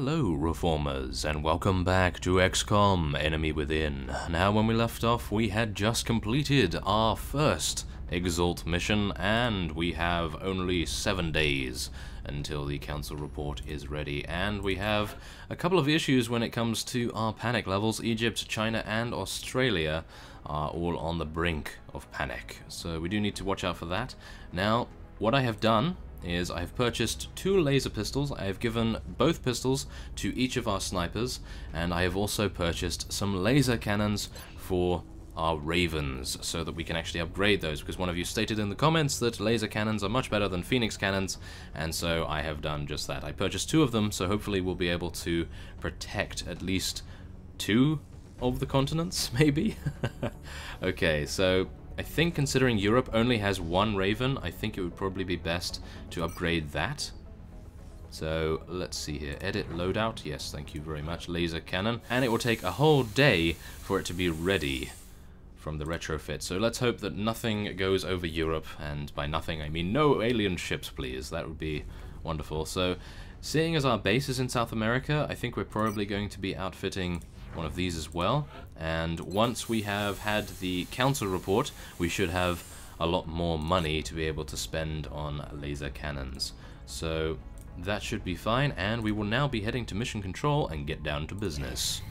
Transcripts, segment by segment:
Hello Reformers, and welcome back to XCOM, Enemy Within. Now when we left off, we had just completed our first Exalt mission, and we have only 7 days until the council report is ready, and we have a couple of issues when it comes to our panic levels. Egypt, China, and Australia are all on the brink of panic, so we do need to watch out for that. Now, what I have done is I have purchased 2 laser pistols. I have given both pistols to each of our snipers, and I have also purchased some laser cannons for our ravens so that we can actually upgrade those, because one of you stated in the comments that laser cannons are much better than Phoenix cannons, and so I have done just that. I purchased 2 of them, so hopefully we'll be able to protect at least 2 of the continents, maybe? Okay, so I think considering Europe only has 1 Raven, I think it would probably be best to upgrade that. So let's see here. Edit loadout. Yes, thank you very much. Laser cannon. And it will take a whole day for it to be ready from the retrofit. So let's hope that nothing goes over Europe. And by nothing, I mean no alien ships, please. That would be wonderful. So seeing as our base is in South America, I think we're probably going to be outfitting one of these as well, and once we have had the council report, we should have a lot more money to be able to spend on laser cannons. So that should be fine, and we will now be heading to mission control and get down to business.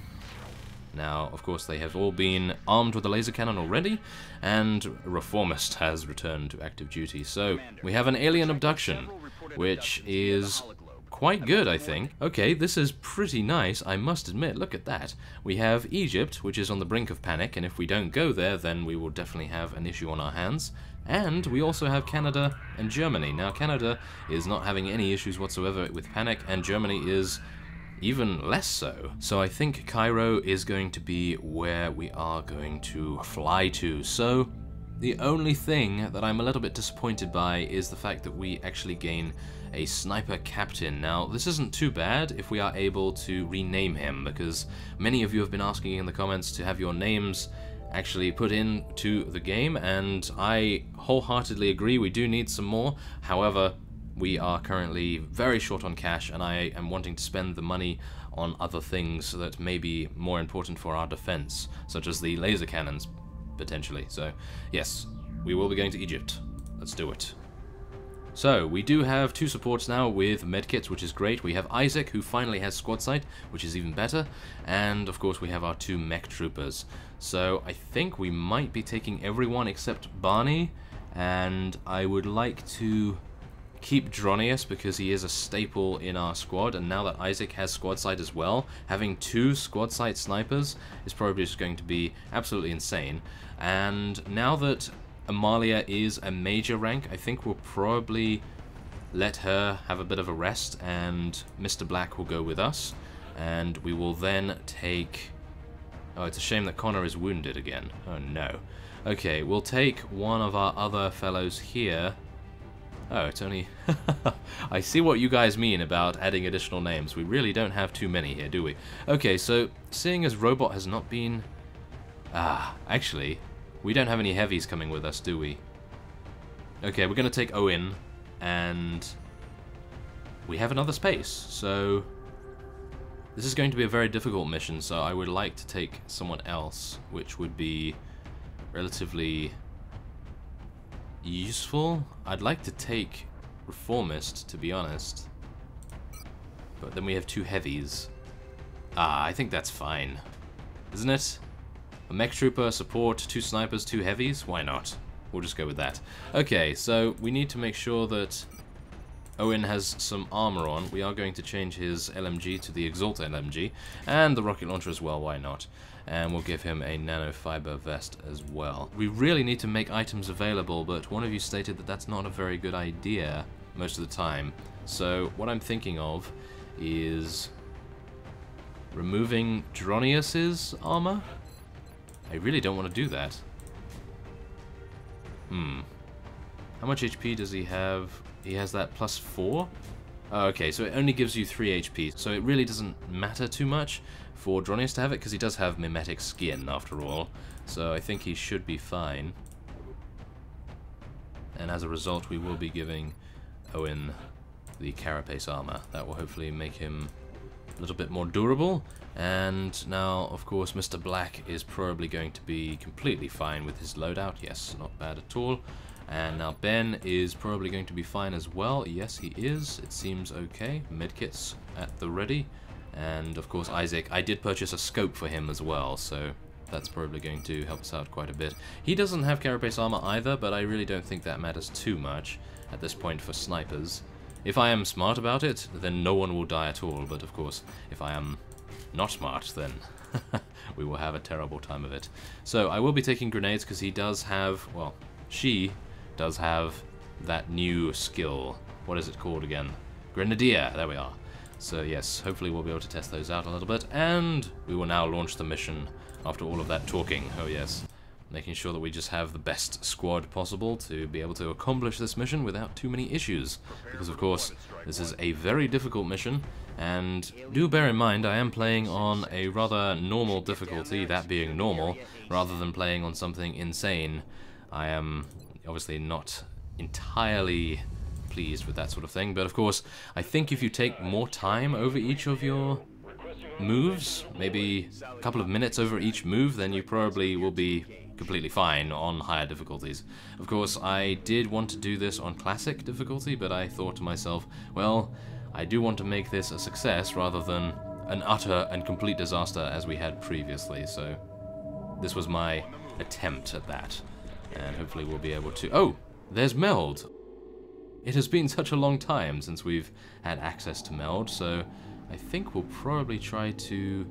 Now, of course, they have all been armed with a laser cannon already, and Reformist has returned to active duty. So we have an alien abduction, which is quite good, I think. Okay, this is pretty nice, I must admit. Look at that. We have Egypt, which is on the brink of panic, and if we don't go there, then we will definitely have an issue on our hands. And we also have Canada and Germany. Now, Canada is not having any issues whatsoever with panic, and Germany is even less so. So I think Cairo is going to be where we are going to fly to. So the only thing that I'm a little bit disappointed by is the fact that we actually gain a sniper captain. Now, this isn't too bad if we are able to rename him, because many of you have been asking in the comments to have your names actually put into the game, and I wholeheartedly agree, we do need some more. However, we are currently very short on cash, and I am wanting to spend the money on other things that may be more important for our defense, such as the laser cannons, potentially. So, yes, we will be going to Egypt. Let's do it. So, we do have 2 supports now with medkits, which is great. We have Isaac, who finally has squad sight, which is even better. And, of course, we have our 2 mech troopers. So, I think we might be taking everyone except Barney. And I would like to keep Dronius, because he is a staple in our squad. And now that Isaac has squad sight as well, having 2 squad sight snipers is probably just going to be absolutely insane. And now that Amalia is a major rank, I think we'll probably let her have a bit of a rest, and Mr. Black will go with us, and we will then take... Oh, it's a shame that Connor is wounded again. Oh no. Okay, we'll take one of our other fellows here. Oh, it's only... I see what you guys mean about adding additional names. We really don't have too many here, do we? Okay, so seeing as Robot has not been... actually, we don't have any heavies coming with us, do we? Okay, we're going to take Owen, and we have another space, so this is going to be a very difficult mission, so I would like to take someone else, which would be relatively useful. I'd like to take Reformist, to be honest, but then we have 2 heavies. I think that's fine, isn't it? A mech trooper, support, 2 snipers, 2 heavies? Why not? We'll just go with that. Okay, so we need to make sure that Owen has some armor on. We are going to change his LMG to the Exalt LMG, and the rocket launcher as well, why not? And we'll give him a nanofiber vest as well. We really need to make items available, but one of you stated that that's not a very good idea most of the time. So what I'm thinking of is removing Dronius's armor. I really don't want to do that. How much HP does he have? He has that +4? Oh, okay, so it only gives you 3 HP, so it really doesn't matter too much for Dronius to have it, because he does have mimetic skin, after all. So I think he should be fine. And as a result, we will be giving Owen the carapace armor. That will hopefully make him a little bit more durable. And now, of course, Mr. Black is probably going to be completely fine with his loadout. Yes, not bad at all. And now Ben is probably going to be fine as well. Yes, he is. It seems okay. Medkits at the ready. And, of course, Isaac. I did purchase a scope for him as well, so that's probably going to help us out quite a bit. He doesn't have carapace armor either, but I really don't think that matters too much at this point for snipers. If I am smart about it, then no one will die at all. But, of course, if I am not smart, then we will have a terrible time of it. So I will be taking grenades because he does have, well, she does have that new skill. What is it called again? Grenadier, there we are. So yes, hopefully we'll be able to test those out a little bit, and we will now launch the mission after all of that talking. Oh yes, making sure that we just have the best squad possible to be able to accomplish this mission without too many issues, because of course this is a very difficult mission. And do bear in mind, I am playing on a rather normal difficulty, that being normal, rather than playing on something insane. I am obviously not entirely pleased with that sort of thing, but of course, I think if you take more time over each of your moves, maybe a couple of minutes over each move, then you probably will be completely fine on higher difficulties. Of course, I did want to do this on classic difficulty, but I thought to myself, well, I do want to make this a success rather than an utter and complete disaster as we had previously, so this was my attempt at that, and hopefully we'll be able to... Oh! There's Meld! It has been such a long time since we've had access to Meld, so I think we'll probably try to...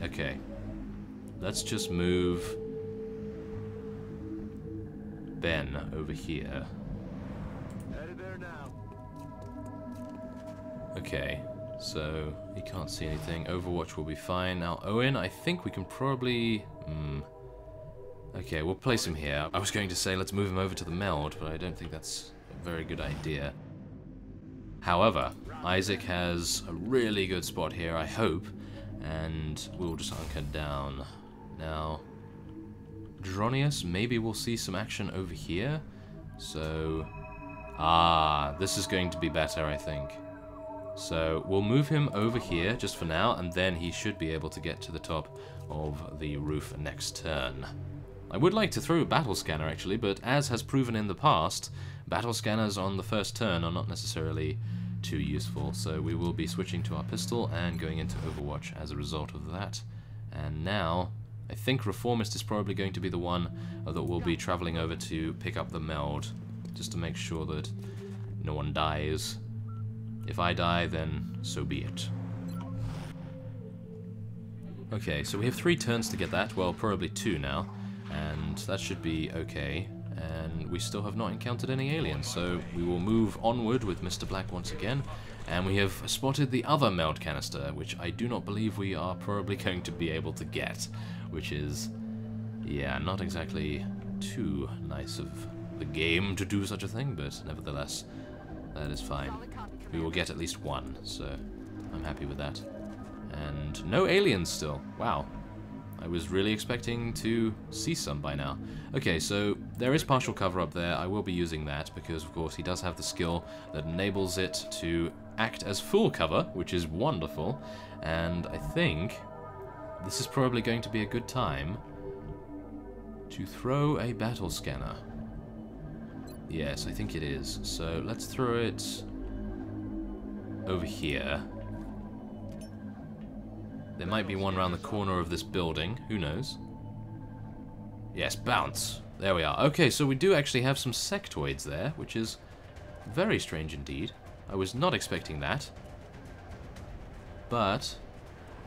Okay. Let's just move Ben over here. Okay, so he can't see anything. Overwatch will be fine. Now Owen, I think we can probably... Okay, we'll place him here. I was going to say let's move him over to the Meld, but I don't think that's a very good idea. However, Isaac has a really good spot here, I hope, and we'll just anchor down. Now, Dronius, maybe we'll see some action over here. So, this is going to be better, I think. So we'll move him over here just for now, and then he should be able to get to the top of the roof next turn. I would like to throw a battle scanner actually, but as has proven in the past, battle scanners on the first turn are not necessarily too useful, so we will be switching to our pistol and going into Overwatch as a result of that. And now, I think Reformist is probably going to be the one that will be traveling over to pick up the Meld, just to make sure that no one dies. If I die, then so be it. Okay, so we have 3 turns to get that, well, probably 2 now, and that should be okay. And we still have not encountered any aliens, so we will move onward with Mr. Black once again. And we have spotted the other Meld canister, which I do not believe we are probably going to be able to get, which is, yeah, not exactly too nice of the game to do such a thing, but nevertheless, that is fine. We will get at least 1, so I'm happy with that. And no aliens still. Wow. I was really expecting to see some by now. Okay, so there is partial cover up there. I will be using that because, of course, he does have the skill that enables it to act as full cover, which is wonderful. And I think this is probably going to be a good time to throw a battle scanner. Yes, I think it is. So let's throw it over here. There might be one around the corner of this building. Who knows? Yes, bounce. There we are. Okay, so we do actually have some sectoids there, which is very strange indeed. I was not expecting that. But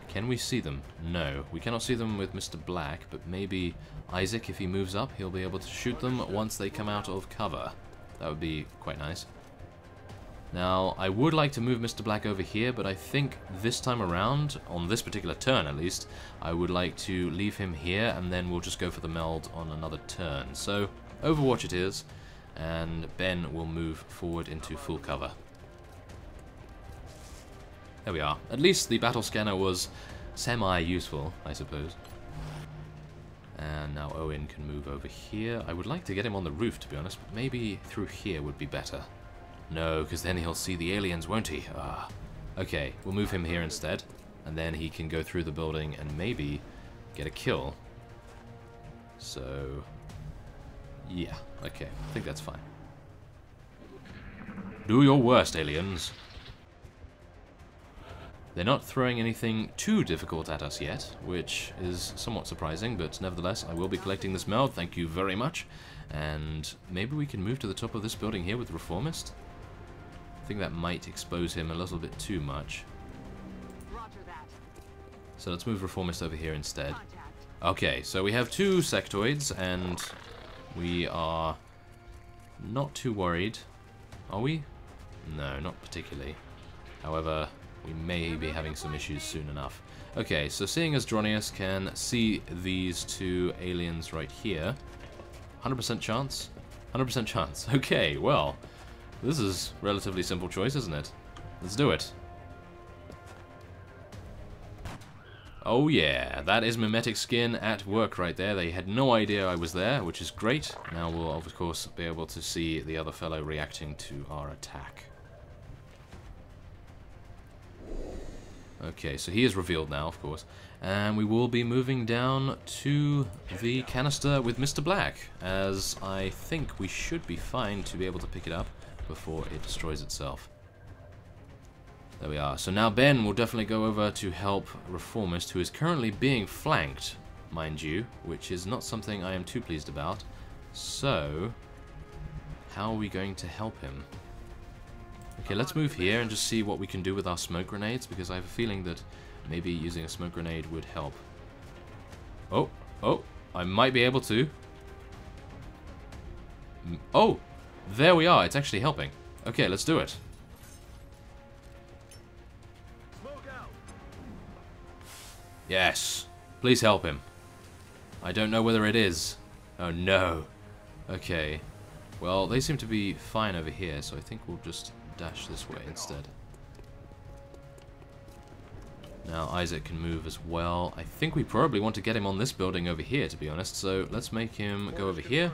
can we see them? No, we cannot see them with Mr. Black, but maybe Isaac, if he moves up, he'll be able to shoot them once they come out of cover. That would be quite nice. Now, I would like to move Mr. Black over here, but I think this time around, on this particular turn at least, I would like to leave him here, and then we'll just go for the Meld on another turn. So, Overwatch it is, and Ben will move forward into full cover. There we are. At least the battle scanner was semi-useful, I suppose. And now Owen can move over here. I would like to get him on the roof, to be honest, but maybe through here would be better. No, because then he'll see the aliens, won't he? Okay, we'll move him here instead. And then he can go through the building and maybe get a kill. So, yeah, okay, I think that's fine. Do your worst, aliens. They're not throwing anything too difficult at us yet, which is somewhat surprising, but nevertheless, I will be collecting this meld, thank you very much. And maybe we can move to the top of this building here with Reformist. I think that might expose him a little bit too much. So let's move Reformist over here instead. Okay, so we have 2 sectoids, and we are not too worried. Are we? No, not particularly. However, we may be having some issues soon enough. Okay, so seeing as Dronius can see these 2 aliens right here, 100% chance? 100% chance. Okay, well, this is a relatively simple choice, isn't it? Let's do it. Oh yeah, that is Mimetic Skin at work right there. They had no idea I was there, which is great. Now we'll, of course, be able to see the other fellow reacting to our attack. Okay, so he is revealed now, of course. And we will be moving down to the canister with Mr. Black, as I think we should be fine to be able to pick it up before it destroys itself. There we are. So now Ben will definitely go over to help Reformist, who is currently being flanked, mind you, which is not something I am too pleased about. So, how are we going to help him? Okay, let's move here and just see what we can do with our smoke grenades, because I have a feeling that maybe using a smoke grenade would help. Oh, I might be able to. Oh, there we are. It's actually helping. Okay, let's do it. Yes, please help him. I don't know whether it is. Oh no. Okay, well, they seem to be fine over here, so I think we'll just dash this way instead. Now Isaac can move as well. I think we probably want to get him on this building over here, to be honest, so let's make him go over here.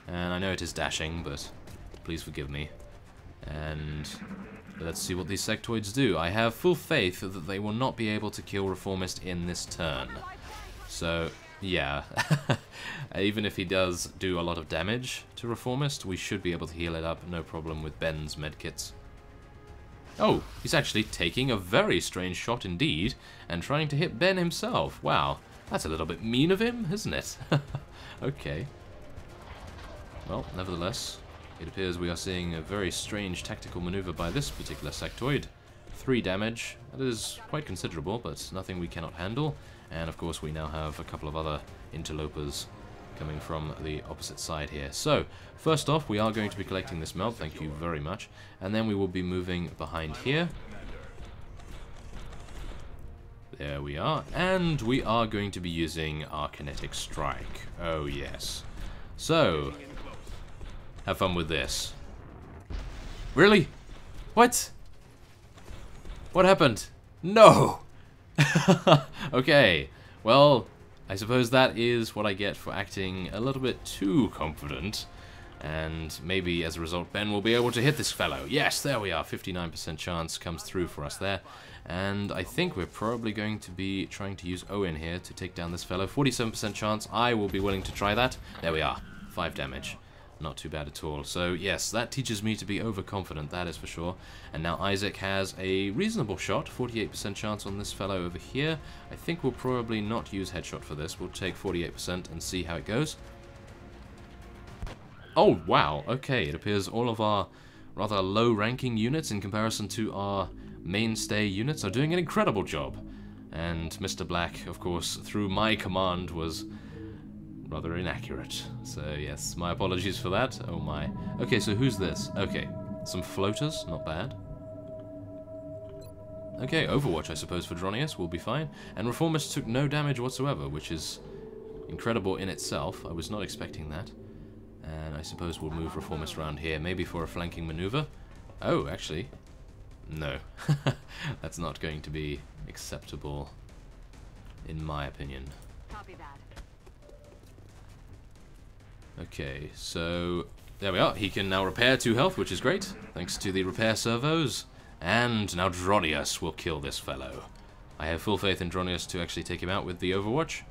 And I know it is dashing, but please forgive me. And let's see what these sectoids do. I have full faith that they will not be able to kill Reformist in this turn. So, yeah. Even if he does do a lot of damage to Reformist, we should be able to heal it up, no problem with Ben's medkits. Oh, he's actually taking a very strange shot indeed, and trying to hit Ben himself. Wow, that's a little bit mean of him, isn't it? Okay. Well, nevertheless, it appears we are seeing a very strange tactical maneuver by this particular sectoid. 3 damage. That is quite considerable, but nothing we cannot handle. And of course we now have a couple of other interlopers coming from the opposite side here. So, first off, we are going to be collecting this meld, thank you very much. And then we will be moving behind here. There we are. And we are going to be using our kinetic strike. Oh yes. So, have fun with this. Really? What? What happened? No! Okay, well, I suppose that is what I get for acting a little bit too confident. And maybe as a result Ben will be able to hit this fellow. Yes, there we are, 59% chance comes through for us there. And I think we're probably going to be trying to use Owen here to take down this fellow. 47% chance, I will be willing to try that. There we are, 5 damage. Not too bad at all. So yes, that teaches me to be overconfident, that is for sure. And now Isaac has a reasonable shot, 48% chance on this fellow over here. I think we'll probably not use headshot for this. We'll take 48% and see how it goes. Oh, wow. Okay, it appears all of our rather low-ranking units in comparison to our mainstay units are doing an incredible job. And Mr. Black, of course, through my command was rather inaccurate. So yes, my apologies for that. Oh my. Okay, so who's this? Okay, some floaters, not bad. Okay, Overwatch I suppose for Dronius will be fine. And Reformist took no damage whatsoever, which is incredible in itself. I was not expecting that. And I suppose we'll move Reformist around here, maybe for a flanking maneuver. Oh, actually, no. That's not going to be acceptable, in my opinion. Copy that. Okay, so there we are. He can now repair 2 health, which is great, thanks to the repair servos. And now Dronius will kill this fellow. I have full faith in Dronius to actually take him out with the Overwatch.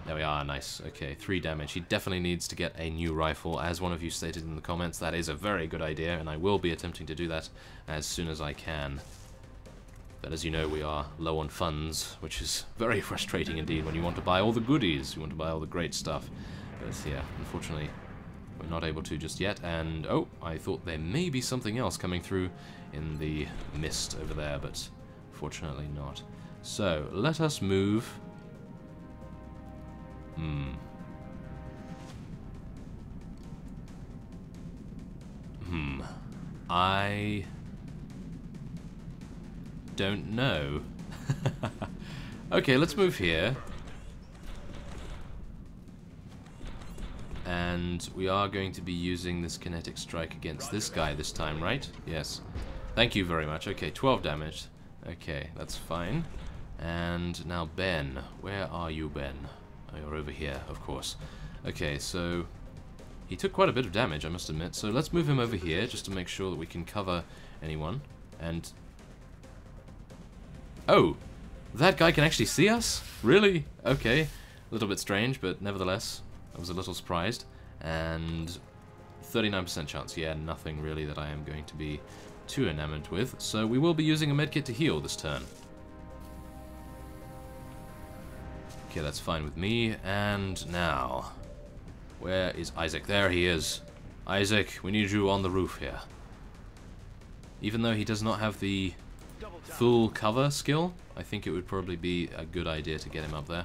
There we are, nice. Okay, 3 damage. He definitely needs to get a new rifle. As one of you stated in the comments, that is a very good idea, and I will be attempting to do that as soon as I can. But as you know, we are low on funds, which is very frustrating indeed when you want to buy all the goodies, you want to buy all the great stuff. But yeah, unfortunately, we're not able to just yet, and oh, I thought there may be something else coming through in the mist over there, but fortunately not. So, let us move. I don't know. Okay, let's move here. And we are going to be using this kinetic strike against this guy this time, right? Yes. Thank you very much. Okay, 12 damage. Okay, that's fine. And now Ben. Where are you, Ben? Oh, you're over here, of course. Okay, so he took quite a bit of damage, I must admit. So let's move him over here just to make sure that we can cover anyone. And oh, that guy can actually see us? Really? Okay. A little bit strange, but nevertheless, I was a little surprised. And 39% chance. Yeah, nothing really that I am going to be too enamored with. So we will be using a medkit to heal this turn. Okay, that's fine with me. And now, where is Isaac? There he is. Isaac, we need you on the roof here. Even though he does not have the full cover skill, I think it would probably be a good idea to get him up there.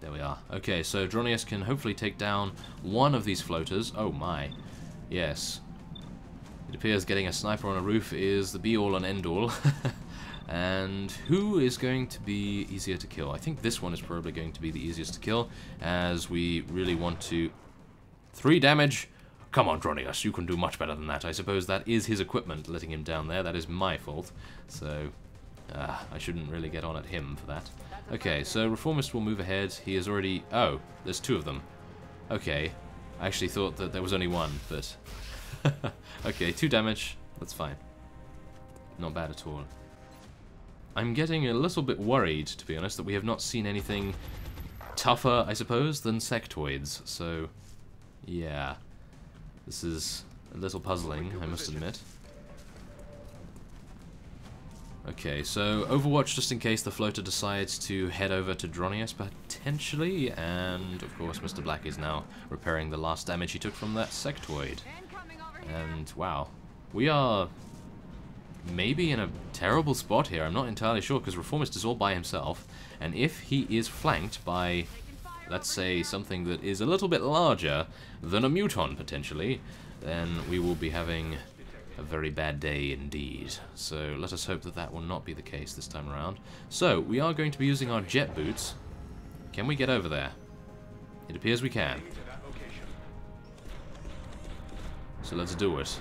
There we are. Okay, so Dronius can hopefully take down one of these floaters. Oh my. Yes. It appears getting a sniper on a roof is the be-all and end-all. And who is going to be easier to kill? I think this one is probably going to be the easiest to kill, as we really want to... 3 damage? Come on, Dronius, you can do much better than that. I suppose that is his equipment letting him down there. That is my fault. So, I shouldn't really get on at him for that. Okay, so Reformist will move ahead. He is already... Oh, there's 2 of them. Okay. I actually thought that there was only 1, but... Okay, 2 damage. That's fine. Not bad at all. I'm getting a little bit worried, to be honest, that we have not seen anything tougher, I suppose, than sectoids. So, yeah. This is a little puzzling, I must admit. Okay, so Overwatch just in case the floater decides to head over to Dronius, potentially. And, of course, Mr. Black is now repairing the last damage he took from that sectoid. And, wow. We are... maybe in a terrible spot here. I'm not entirely sure, because Reformist is all by himself, and if he is flanked by, let's say, something that is a little bit larger than a muton, potentially, then we will be having a very bad day indeed. So let us hope that that will not be the case this time around. So, we are going to be using our jet boots. Can we get over there? It appears we can. So let's do it.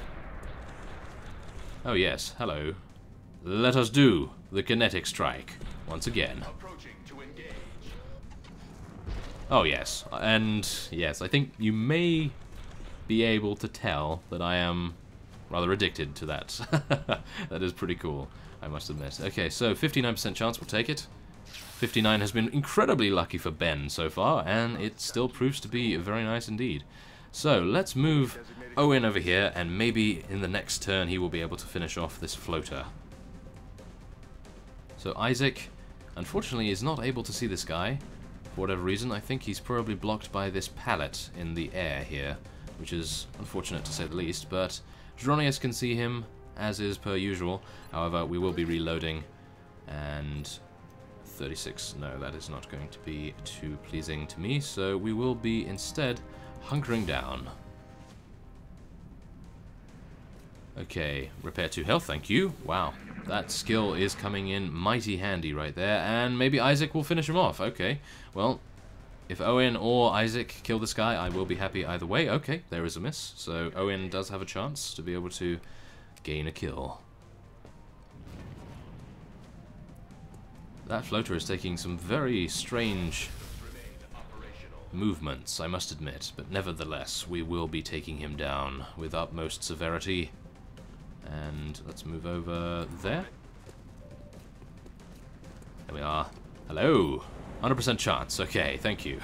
Oh yes, hello. Let us do the kinetic strike once again. Oh yes, and yes, I think you may be able to tell that I am rather addicted to that. That is pretty cool, I must admit. Okay, so 59% chance, we'll take it. 59 has been incredibly lucky for Ben so far, and it still proves to be very nice indeed. So, let's move Owen over here, and maybe in the next turn he will be able to finish off this floater. So Isaac, unfortunately, is not able to see this guy. For whatever reason, I think he's probably blocked by this pallet in the air here, which is unfortunate to say the least, but Dronius can see him, as is per usual. However, we will be reloading, and 36, no, that is not going to be too pleasing to me, so we will be instead hunkering down. Okay, repair 2 health, thank you. Wow, that skill is coming in mighty handy right there, and maybe Isaac will finish him off. Okay, well, if Owen or Isaac kill this guy, I will be happy either way. Okay, there is a miss, so Owen does have a chance to be able to gain a kill. That floater is taking some very strange movements, I must admit, but nevertheless, we will be taking him down with utmost severity. And let's move over there. There we are. Hello! 100% chance. Okay, thank you.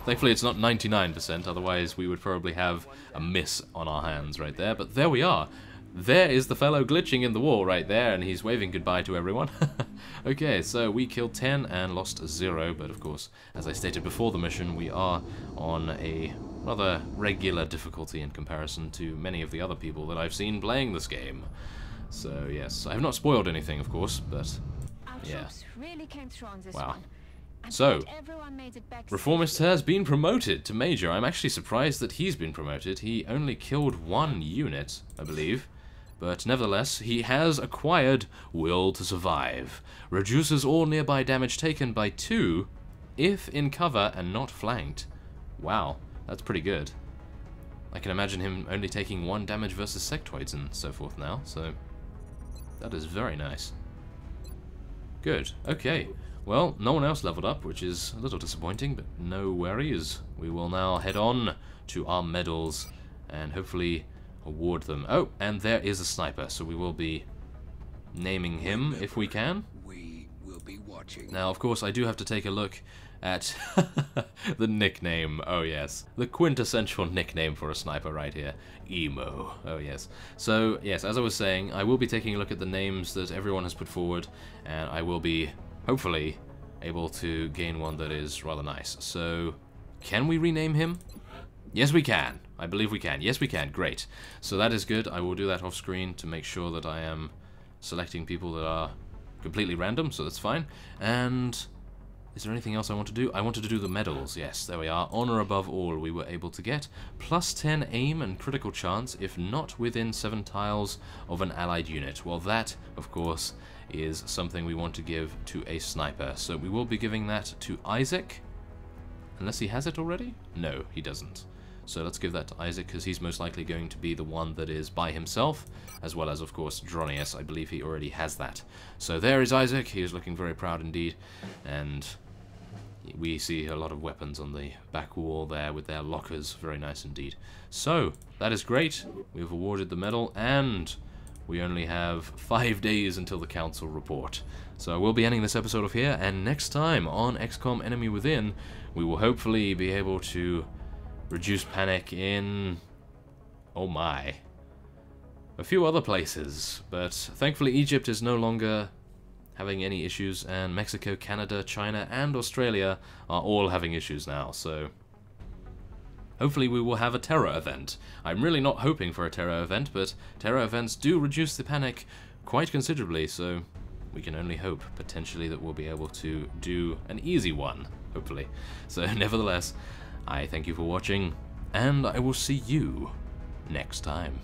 Thankfully it's not 99%, otherwise we would probably have a miss on our hands right there. But there we are. There is the fellow glitching in the wall right there, and he's waving goodbye to everyone. Okay, so we killed 10 and lost 0, but of course, as I stated before the mission, we are on a rather regular difficulty in comparison to many of the other people that I've seen playing this game. So yes, I have not spoiled anything, of course, but yeah. Really came through on this wow. one. So, Reformist has been promoted to Major. I'm actually surprised that he's been promoted. He only killed 1 unit, I believe. But nevertheless, he has acquired Will to Survive. Reduces all nearby damage taken by 2 if in cover and not flanked. Wow, that's pretty good. I can imagine him only taking 1 damage versus sectoids and so forth now, so that is very nice. Good, okay. Well, no one else leveled up, which is a little disappointing, but no worries. We will now head on to our medals and hopefully award them. Oh, and there is a sniper, so we will be naming him if we can. We will be watching. Now, of course, I do have to take a look at the nickname. Oh, yes. The quintessential nickname for a sniper right here. Emo. Oh, yes. So, yes, as I was saying, I will be taking a look at the names that everyone has put forward, and I will be hopefully able to gain one that is rather nice. So, can we rename him? Yes, we can. I believe we can. Yes, we can. Great. So that is good. I will do that off screen to make sure that I am selecting people that are completely random, so that's fine. And is there anything else I want to do? I wanted to do the medals. Yes, there we are. Honor above all we were able to get. Plus 10 aim and critical chance if not within 7 tiles of an allied unit. Well, that, of course, is something we want to give to a sniper. So we will be giving that to Isaac. Unless he has it already? No, he doesn't. So let's give that to Isaac, because he's most likely going to be the one that is by himself, as well as, of course, Dronius. I believe he already has that. So there is Isaac. He is looking very proud indeed. And we see a lot of weapons on the back wall there with their lockers. Very nice indeed. So, that is great. We've awarded the medal, and we only have 5 days until the council report. So we'll be ending this episode off here, and next time on XCOM Enemy Within, we will hopefully be able to reduce panic in, oh my, a few other places. But thankfully Egypt is no longer having any issues, and Mexico, Canada, China, and Australia are all having issues now, so hopefully we will have a terror event. I'm really not hoping for a terror event, but terror events do reduce the panic quite considerably, so we can only hope, potentially, that we'll be able to do an easy one, hopefully. So, nevertheless, I thank you for watching, and I will see you next time.